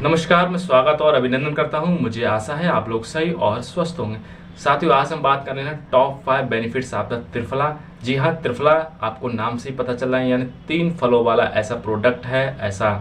नमस्कार, मैं स्वागत और अभिनंदन करता हूं। मुझे आशा है आप लोग सही और स्वस्थ होंगे। साथियों, आज हम बात कर रहे हैं top 5 benefits of the triphala. जी हाँ, त्रिफला आपको नाम से ही पता चल रहा है, यानी 3 फलों वाला ऐसा प्रोडक्ट है, ऐसा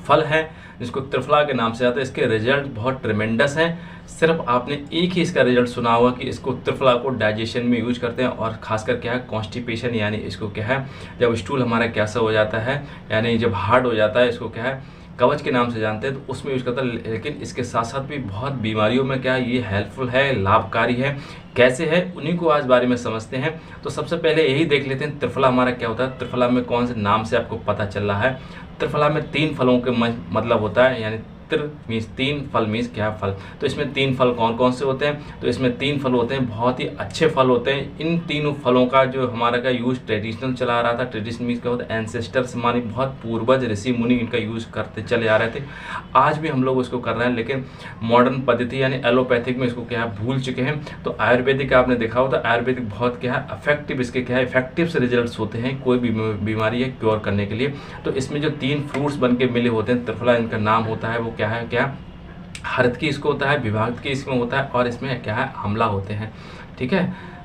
फल है जिसको त्रिफला के नाम से आता है। इसके रिजल्ट बहुत ट्रिमेंडस हैं। सिर्फ आपने एक ही इसका रिजल्ट सुना होगा कि इसको त्रिफला को डाइजेशन में यूज करते हैं, और खासकर क्या है, कॉन्स्टिपेशन, यानी इसको क्या है, जब स्टूल हमारा कैसा हो जाता है, यानी जब हार्ड हो जाता है, इसको क्या है, कवच के नाम से जानते हैं, तो उसमें यूज करता है। लेकिन इसके साथ साथ भी बहुत बीमारियों में क्या ये हेल्पफुल है, लाभकारी है। कैसे है, उन्हीं को आज बारे में समझते हैं। तो सबसे पहले यही देख लेते हैं त्रिफला हमारा क्या होता है, त्रिफला में कौन से नाम से आपको पता चल रहा है। त्रिफला में 3 फलों के मतलब होता है, यानी त्रि मीन्स 3, फल मीन्स क्या फल। तो इसमें 3 फल कौन कौन से होते हैं, तो इसमें 3 फल होते हैं, बहुत ही अच्छे फल होते हैं। इन तीनों फलों का जो हमारा का यूज ट्रेडिशनल चला आ रहा था, ट्रेडिशनल मीन्स क्या होता है, एंसेस्टर्स हमारी बहुत पूर्वज ऋषि मुनि इनका यूज करते चले आ रहे थे। आज भी हम लोग उसको कर रहे हैं, लेकिन मॉडर्न पद्धति यानी एलोपैथिक में इसको क्या है, भूल चुके हैं। तो आयुर्वेदिक आपने देखा होता, आयुर्वेदिक बहुत क्या है इफेक्टिव, इसके क्या है इफेक्टिव से रिजल्ट होते हैं कोई भी बीमारी है क्योर करने के लिए। तो इसमें जो 3 फ्रूट्स बन के मिले होते हैं त्रिफला, इनका नाम होता है वो क्या है, क्या हरद की इसको होता है, विभाग की इसमें होता है, और इसमें क्या है आंवला होते हैं। ठीक है,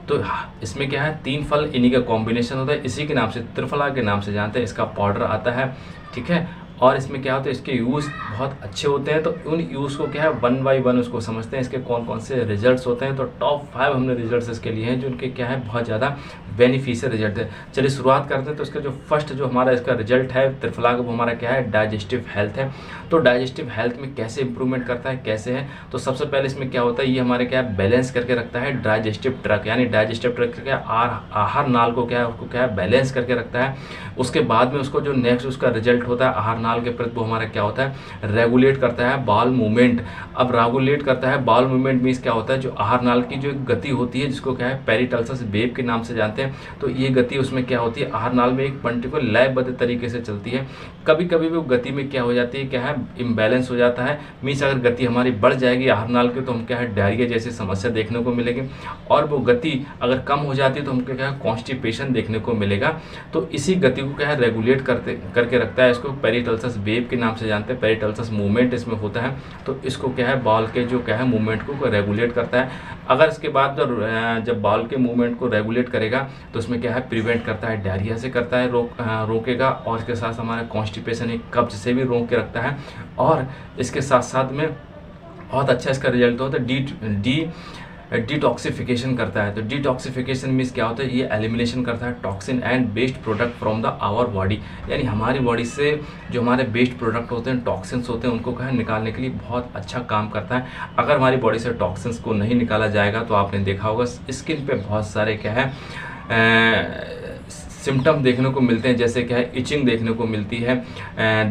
तो इसमें क्या है 3 फल, इन्हीं का कॉम्बिनेशन होता है, इसी के नाम से त्रिफला के नाम से जानते हैं। इसका पाउडर आता है, ठीक है, और इसमें क्या होता है, इसके यूज़ बहुत अच्छे होते हैं। तो उन यूज़ को क्या है 1 बाय 1 उसको समझते हैं, इसके कौन कौन से रिजल्ट्स होते हैं। तो टॉप 5 हमने रिजल्ट्स इसके लिए हैं जो इनके क्या है बहुत ज़्यादा बेनिफिशियल रिजल्ट है। चलिए शुरुआत करते हैं। तो इसका जो फर्स्ट जो हमारा इसका रिजल्ट है त्रिफला का, वो हमारा क्या है, डाइजेस्टिव हेल्थ है। तो डाइजेस्टिव हेल्थ में कैसे इंप्रूवमेंट करता है, कैसे है, तो सबसे पहले इसमें क्या होता है, ये हमारे क्या है बैलेंस करके रखता है डाइजेस्टिव ट्रैक्ट, यानी डाइजेस्टिव ट्रैक्ट क्या आहार नाल को क्या है, उसको क्या है बैलेंस करके रखता है। उसके बाद में उसको जो नेक्स्ट उसका रिजल्ट होता है आहार नाल के प्रति, वो हमारा क्या होता है, रेगुलेट करता है बाल मूवमेंट। अब रेगुलेट करता है बाल मूवमेंट मीन्स क्या होता है, जो आहार नाल की जो गति होती है, जिसको क्या है पेरिटल्सस वेव के नाम से जानते हैं। तो ये गति उसमें क्या होती है, आहार नाल में एक पर्टिकुलर लयबद्ध तरीके से चलती है। कभी कभी वो गति में क्या हो जाती है, क्या है इम्बैलेंस हो जाता है। मीन्स अगर गति हमारी बढ़ जाएगी आहार नाल की, तो हम क्या है डायरिया जैसी समस्या देखने को मिलेगी, और वो गति अगर कम हो जाती है तो हमको क्या है कॉन्स्टिपेशन देखने को मिलेगा। तो इसी गति को क्या है रेगुलेट करके रखता है, इसको पेरिटल्सस वेव के नाम से जानते हैं। पेरिटल्सस मूवमेंट इसमें होता है, तो इसको क्या है बाल के जो क्या है मूवमेंट को रेगुलेट करता है। अगर इसके बाद जब बाल के मूवमेंट को रेगुलेट करेगा, तो उसमें क्या है प्रिवेंट करता है, डायरिया से करता है, रोकेगा, और इसके साथ हमारा कॉन्स्टिपेशन एक कब्ज से भी रोक के रखता है। और इसके साथ साथ में बहुत अच्छा इसका रिजल्ट होता है, डिटॉक्सिफिकेशन करता है। तो डिटॉक्सिफिकेशन मीन्स क्या होता है, ये एलिमिनेशन करता है toxin and waste product from the our body, यानी हमारी बॉडी से जो हमारे वेस्ट प्रोडक्ट होते हैं, टॉक्सिन्स होते हैं, उनको क्या है निकालने के लिए बहुत अच्छा काम करता है। अगर हमारी बॉडी से टॉक्सिन्स को नहीं निकाला जाएगा, तो आपने देखा होगा स्किन पे बहुत सारे क्या है सिम्टम देखने को मिलते हैं, जैसे क्या है इचिंग देखने को मिलती है,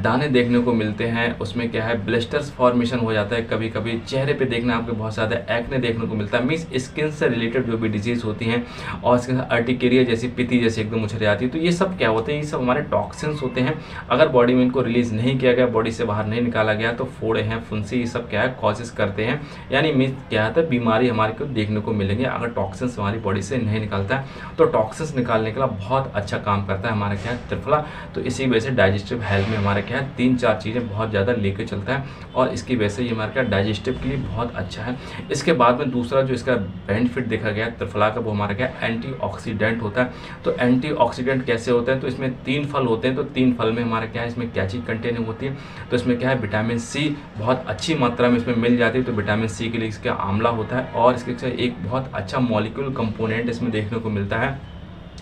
दाने देखने को मिलते हैं, उसमें क्या है ब्लिस्टर्स फॉर्मेशन हो जाता है, कभी कभी चेहरे पे देखना आपको बहुत ज़्यादा एक्ने देखने को मिलता है। मीन्स स्किन से रिलेटेड जो भी डिजीज़ होती हैं, और इसके साथ अर्टिकेरिया जैसी पिती जैसी एकदम उछल आती है। तो ये सब क्या होते हैं, ये सब हमारे टॉक्सिन्स होते हैं। अगर बॉडी में इनको रिलीज़ नहीं किया गया, बॉडी से बाहर नहीं निकाला गया, तो फोड़े हैं, फुंसी, ये सब क्या है कॉजेस करते हैं, यानी मीन्स क्या होता है बीमारी हमारे को देखने को मिलेंगे अगर टॉक्सिन्स हमारी बॉडी से नहीं निकलता है। तो टॉक्सिन्स निकालने के लिए बहुत अच्छा काम करता है हमारा क्या है त्रिफला। तो इसी वजह से डाइजेस्टिव हेल्थ में हमारा क्या है 3-4 चीज़ें बहुत ज़्यादा लेके चलता है, और इसकी वजह से ये हमारा क्या डाइजेस्टिव के लिए बहुत अच्छा है। इसके बाद में दूसरा जो इसका बेनिफिट देखा गया त्रिफला का, वो हमारा क्या एंटीऑक्सीडेंट होता है। तो एंटीऑक्सीडेंट कैसे होता है, तो इसमें 3 फल होते हैं। तो 3 फल में हमारा क्या है, इसमें क्या चीज़ कंटेन होती है, तो इसमें क्या है विटामिन सी बहुत अच्छी मात्रा में इसमें मिल जाती है। तो विटामिन सी के लिए इसका आंवला होता है, और इसके एक बहुत अच्छा मॉलिक्यूल कंपोनेंट इसमें देखने को मिलता है,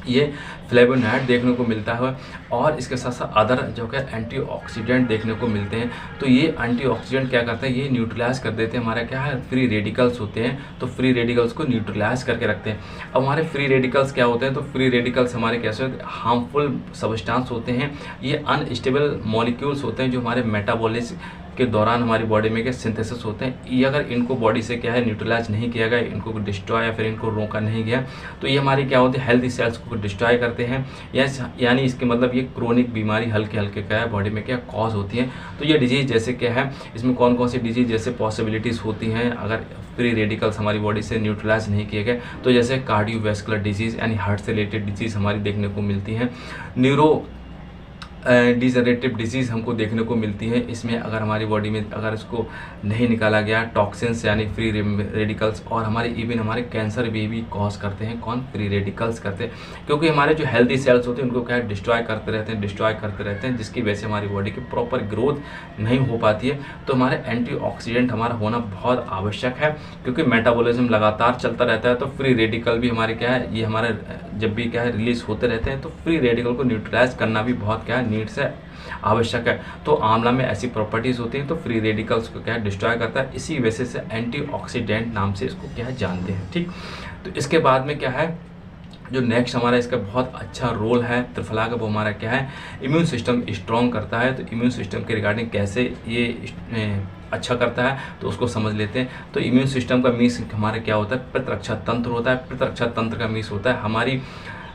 ये फ्लेवोनॉइड देखने को मिलता है, और इसके साथ साथ अदर जो कि एंटीऑक्सीडेंट देखने को मिलते हैं। तो ये एंटीऑक्सीडेंट क्या करते हैं, ये न्यूट्रलाइज कर देते हैं हमारा क्या है फ्री रेडिकल्स होते हैं। तो फ्री रेडिकल्स को न्यूट्रलाइज करके रखते हैं। अब हमारे फ्री रेडिकल्स क्या होते हैं, तो फ्री रेडिकल्स हमारे कैसे होते हैं, हार्मफुल सब्सटेंस होते हैं, ये अनस्टेबल मॉलिक्यूल्स होते हैं जो हमारे मेटाबॉलिज्म के दौरान हमारी बॉडी में क्या सिंथेसिस होते हैं। ये अगर इनको बॉडी से क्या है न्यूट्रलाइज नहीं किया गया, इनको डिस्ट्रॉय या फिर इनको रोका नहीं गया, तो ये हमारी क्या होती है हेल्दी सेल्स को डिस्ट्रॉय करते हैं, यानी इसके मतलब ये क्रोनिक बीमारी हल्के हल्के क्या है बॉडी में क्या कॉज होती है। तो ये डिजीज़ जैसे क्या है, इसमें कौन कौन सी डिजीज़ जैसे पॉसिबिलिटीज़ होती हैं अगर फ्री रेडिकल्स हमारी बॉडी से न्यूट्रलाइज नहीं किए गए, तो जैसे कार्डियोवैस्कुलर डिजीज़ यानी हार्ट से रिलेटेड डिजीज़ हमारी देखने को मिलती हैं, डिजनरेटिव डिजीज़ हमको देखने को मिलती है। इसमें अगर हमारी बॉडी में अगर इसको नहीं निकाला गया, टॉक्सिन्स यानी फ्री रेडिकल्स, और हमारे इवन हमारे कैंसर भी कॉज करते हैं, कौन? फ्री रेडिकल्स करते हैं, क्योंकि हमारे जो हेल्दी सेल्स होते हैं उनको क्या है, डिस्ट्रॉय करते रहते हैं, जिसकी वजह से हमारी बॉडी की प्रॉपर ग्रोथ नहीं हो पाती है। तो हमारे एंटीऑक्सीडेंट हमारा होना बहुत आवश्यक है, क्योंकि मेटाबॉलिज्म लगातार चलता रहता है, तो फ्री रेडिकल भी हमारे क्या है, ये हमारे जब भी क्या है रिलीज होते रहते हैं, तो फ्री रेडिकल को न्यूट्रलाइज करना भी बहुत क्या है, नीड्स है, आवश्यक है। तो आंवला में ऐसी प्रॉपर्टीज़ होती हैं, तो फ्री रेडिकल्स को क्या है, डिस्ट्रॉय करता है, इसी वजह से एंटीऑक्सीडेंट नाम से इसको क्या है, जानते हैं। ठीक, तो इसके बाद में क्या है, जो नेक्स्ट हमारा इसका बहुत अच्छा रोल है त्रिफला का, वो हमारा क्या है, इम्यून सिस्टम स्ट्रॉन्ग करता है। तो इम्यून सिस्टम के रिगार्डिंग कैसे ये अच्छा करता है, तो उसको समझ लेते हैं। तो इम्यून सिस्टम का मीन्स हमारा क्या होता है, प्रतिरक्षा तंत्र होता है। प्रतिरक्षा तंत्र का मीन्स होता है हमारी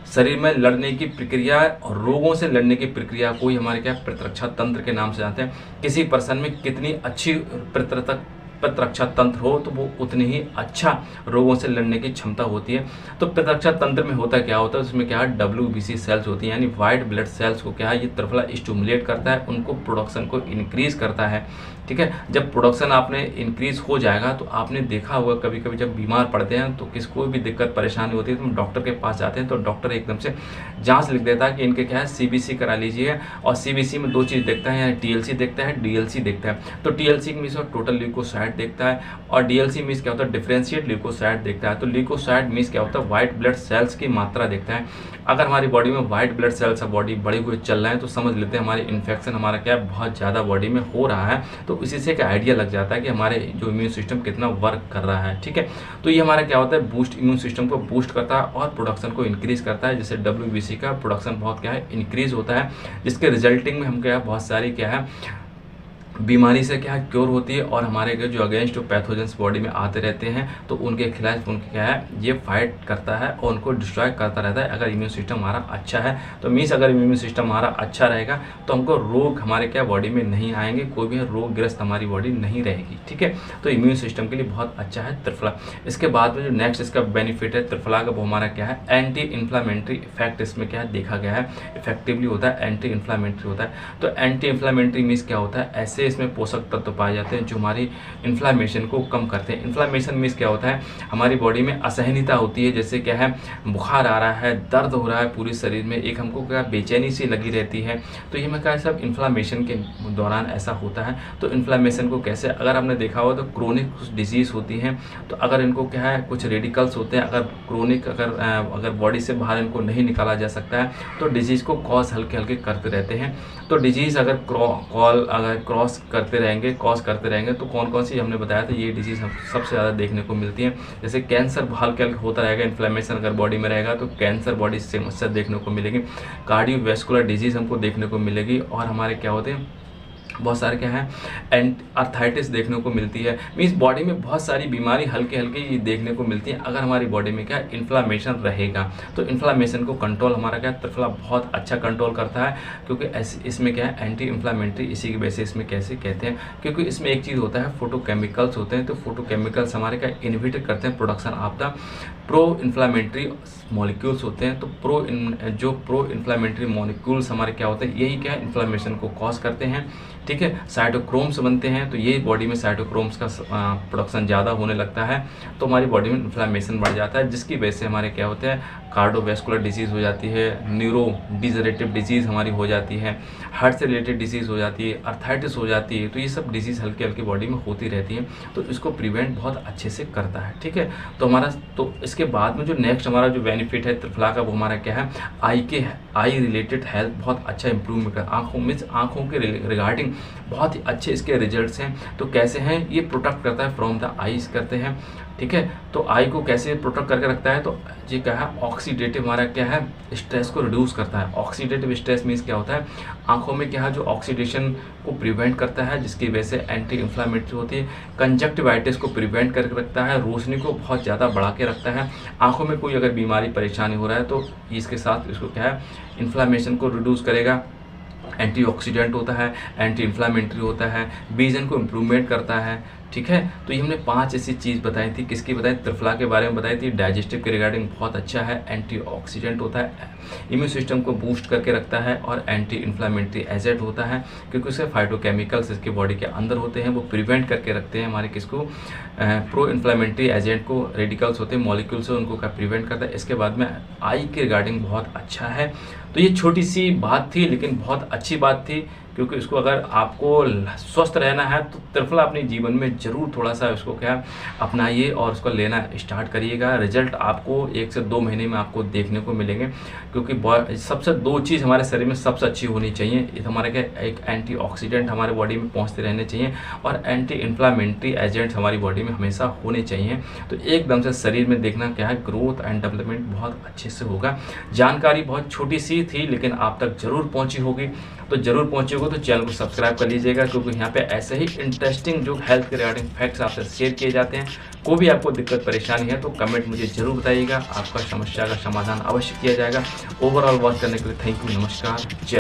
शरीर में लड़ने की प्रक्रिया और रोगों से लड़ने की प्रक्रिया को ही हमारे क्या प्रतिरक्षा तंत्र के नाम से जानते हैं। किसी पर्सन में कितनी अच्छी प्रतिरक्षा तंत्र हो, तो वो उतनी ही अच्छा रोगों से लड़ने की क्षमता होती है। तो प्रतिरक्षा तंत्र में होता क्या होता है, उसमें क्या है, WBC सेल्स होती हैं, यानी वाइट ब्लड सेल्स को क्या है, ये त्रिफला स्टिमुलेट करता है, उनको प्रोडक्शन को इंक्रीज करता है। ठीक है, जब प्रोडक्शन आपने इंक्रीज हो जाएगा, तो आपने देखा होगा कभी कभी जब बीमार पड़ते हैं, तो किसको भी दिक्कत परेशानी होती है, तो हम डॉक्टर के पास जाते हैं, तो डॉक्टर एकदम से जांच लिख देता है कि इनके क्या है, CBC करा लीजिए। और CBC में 2 चीज़ देखता है, यानी TLC देखता है, DLC देखता है। तो TLC मीन्स टोटल ल्यूकोसाइट देखता है, और DLC मीन्स क्या होता है, डिफरेंशिएट ल्यूकोसाइट देखता है। तो ल्यूकोसाइट मीन्स क्या होता है, व्हाइट ब्लड सेल्स की मात्रा देखता है। अगर हमारी बॉडी में व्हाइट ब्लड सेल्स बॉडी बढ़े हुए चल रहे हैं, तो समझ लेते हैं हमारे इन्फेक्शन हमारा क्या है, बहुत ज़्यादा बॉडी में हो रहा है। तो इसी से एक आइडिया लग जाता है कि हमारे जो इम्यून सिस्टम कितना वर्क कर रहा है। ठीक है, तो ये हमारा क्या होता है, बूस्ट इम्यून सिस्टम को बूस्ट करता है और प्रोडक्शन को इंक्रीज करता है। जैसे WBC का प्रोडक्शन बहुत क्या है, इंक्रीज होता है, जिसके रिजल्टिंग में हम क्या है, बहुत सारी क्या है बीमारी से क्या है, क्योर होती है, और हमारे जो अगेंस्ट पैथोजेंस बॉडी में आते रहते हैं, तो उनके खिलाफ उनके क्या है, ये फाइट करता है और उनको डिस्ट्रॉय करता रहता है। अगर इम्यून सिस्टम हमारा अच्छा है, तो मीन्स अगर इम्यून सिस्टम हमारा अच्छा रहेगा, तो हमको रोग हमारे क्या बॉडी में नहीं आएंगे, कोई भी रोगग्रस्त हमारी बॉडी नहीं रहेगी। ठीक है, तो इम्यून सिस्टम के लिए बहुत अच्छा है त्रिफला। इसके बाद में जो नेक्स्ट इसका बेनिफिट है त्रिफला का, वो हमारा क्या है, एंटी इन्फ्लामेटरी इफेक्ट इसमें क्या है देखा गया है, इफेक्टिवली होता है, एंटी इन्फ्लामेटरी होता है। तो एंटी इन्फ्लामेटरी मीन्स क्या होता है, ऐसे इसमें पोषक तत्व पाए जाते हैं जो हमारी इन्फ्लामेशन को कम करते हैं। इन्फ्लामेशन मीन्स क्या होता है, हमारी बॉडी में असहनीयता होती है, जैसे क्या है, बुखार आ रहा है, दर्द हो रहा है पूरे शरीर में, एक हमको क्या बेचैनी सी लगी रहती है, तो ये मैं क्या सब इन्फ्लामेशन के दौरान ऐसा होता है। तो इन्फ्लामेशन को कैसे, अगर आपने देखा हो तो क्रोनिक कुछ डिजीज़ होती हैं, तो अगर इनको क्या है, कुछ रेडिकल्स होते हैं, अगर क्रोनिक अगर बॉडी से बाहर इनको नहीं निकाला जा सकता है, तो डिजीज़ को कॉज हल्के हल्के करते रहते हैं। तो डिजीज़ अगर क्रॉस करते रहेंगे तो कौन कौन सी हमने बताया था, ये डिजीज़ हम सबसे ज़्यादा देखने को मिलती है। जैसे कैंसर हल्के हल्के होता रहेगा, इन्फ्लेमेशन अगर बॉडी में रहेगा तो कैंसर बॉडी से समस्या देखने को मिलेगी, कार्डियोवैस्कुलर डिजीज़ हमको देखने को मिलेगी, और हमारे क्या होते हैं, बहुत सारे क्या है, आर्थराइटिस देखने को मिलती है। मीन्स बॉडी में बहुत सारी बीमारी हल्के हल्के देखने को मिलती है अगर हमारी बॉडी में क्या इन्फ्लामेशन रहेगा। तो इन्फ्लामेशन को कंट्रोल हमारा क्या त्रिफला बहुत अच्छा कंट्रोल करता है, क्योंकि इसमें क्या है, एंटी इन्फ्लामेटरी, इसी की वजह से इसमें कैसे कहते हैं, क्योंकि इसमें एक चीज़ होता है, फोटोकेमिकल्स होते हैं। तो फोटोकेमिकल्स हमारे क्या इनहिबिट करते हैं production of the pro inflammatory molecules होते हैं। तो प्रो इन्फ्लामेटरी मॉलिक्यूल्स हमारे क्या होते हैं, यही क्या है, इन्फ्लामेशन को कॉज करते हैं। ठीक है, साइटोक्रोम्स बनते हैं, तो ये बॉडी में साइटोक्रोम्स का प्रोडक्शन ज़्यादा होने लगता है, तो हमारी बॉडी में इन्फ्लामेशन बढ़ जाता है, जिसकी वजह से हमारे क्या होते हैं, कार्डियोवैस्कुलर डिजीज़ हो जाती है, न्यूरो डिजनरेटिव डिजीज़ हमारी हो जाती है, हार्ट से रिलेटेड डिजीज़ हो जाती है, आर्थराइटिस हो जाती है। तो ये सब डिजीज़ हल्की हल्की बॉडी में होती रहती है, तो इसको प्रिवेंट बहुत अच्छे से करता है। ठीक है, तो हमारा तो इसके बाद में जो नेक्स्ट हमारा जो बेनिफिट है त्रिफला का, वो हमारा क्या है, आई रिलेटेड हेल्थ बहुत अच्छा इंप्रूवमेंट है। आँखों के रिगार्डिंग बहुत ही अच्छे इसके रिजल्ट्स हैं। तो कैसे हैं, ये प्रोटेक्ट करता है फ्रॉम द आईज करते हैं। ठीक है, तो आई को कैसे प्रोटेक्ट करके रखता है, तो ये क्या है, ऑक्सीडेटिव हमारा क्या है, स्ट्रेस को रिड्यूस करता है। ऑक्सीडेटिव स्ट्रेस मीन्स क्या होता है, आंखों में क्या है, जो ऑक्सीडेशन को प्रिवेंट करता है, जिसकी वजह से एंटी इन्फ्लामेटरी होती है। कंजक्टिवाइटिस को प्रिवेंट करके रखता है, रोशनी को बहुत ज़्यादा बढ़ा के रखता है। आंखों में कोई अगर बीमारी परेशानी हो रहा है, तो इसके साथ इसको क्या है, इन्फ्लामेशन को रिड्यूस करेगा। एंटीऑक्सीडेंट होता है, एंटी इन्फ्लामेटरी होता है, विजन को इम्प्रूवमेंट करता है। ठीक है। तो ये हमने 5 ऐसी चीज़ बताई थी, किसकी बताई, त्रिफला के बारे में बताई थी। डाइजेस्टिव के रिगार्डिंग बहुत अच्छा है, एंटीऑक्सीडेंट होता है, इम्यून सिस्टम को बूस्ट करके रखता है और एंटी इन्फ्लामेटरी एजेंट होता है, क्योंकि उसके फाइटोकेमिकल्स इसके बॉडी के अंदर होते हैं, वो प्रिवेंट करके रखते हैं हमारे किसको, प्रो इन्फ्लामेटरी एजेंट को, रेडिकल्स होते हैं मॉलिक्यूल्स से, उनको क्या प्रिवेंट करता है। इसके बाद में आई के रिगार्डिंग बहुत अच्छा है। तो ये छोटी सी बात थी लेकिन बहुत अच्छी बात थी, क्योंकि उसको अगर आपको स्वस्थ रहना है तो त्रिफला अपने जीवन में ज़रूर थोड़ा सा उसको क्या अपनाइए और उसको लेना स्टार्ट करिएगा। रिजल्ट आपको 1 से 2 महीने में आपको देखने को मिलेंगे, क्योंकि सबसे 2 चीज़ हमारे शरीर में सबसे अच्छी होनी चाहिए। ये हमारे क्या, एक एंटीऑक्सीडेंट हमारे बॉडी में पहुंचते रहने चाहिए और एंटी इन्फ्लामेटरी एजेंट्स हमारी बॉडी में हमेशा होने चाहिए। तो एकदम से शरीर में देखना क्या है, ग्रोथ एंड डेवलपमेंट बहुत अच्छे से होगा। जानकारी बहुत छोटी सी थी लेकिन आप तक जरूर पहुंची होगी, तो जरूर पहुंची होगी तो चैनल को सब्सक्राइब कर लीजिएगा, क्योंकि यहाँ पे ऐसे ही इंटरेस्टिंग जो हेल्थ के रिगार्डिंग फैक्ट्स आपसे शेयर किए जाते हैं। कोई भी आपको दिक्कत परेशानी है तो कमेंट मुझे जरूर बताइएगा, आपका समस्या का समाधान अवश्य किया जाएगा। ओवरऑल वॉच करने के लिए थैंक यू, नमस्कार, जय।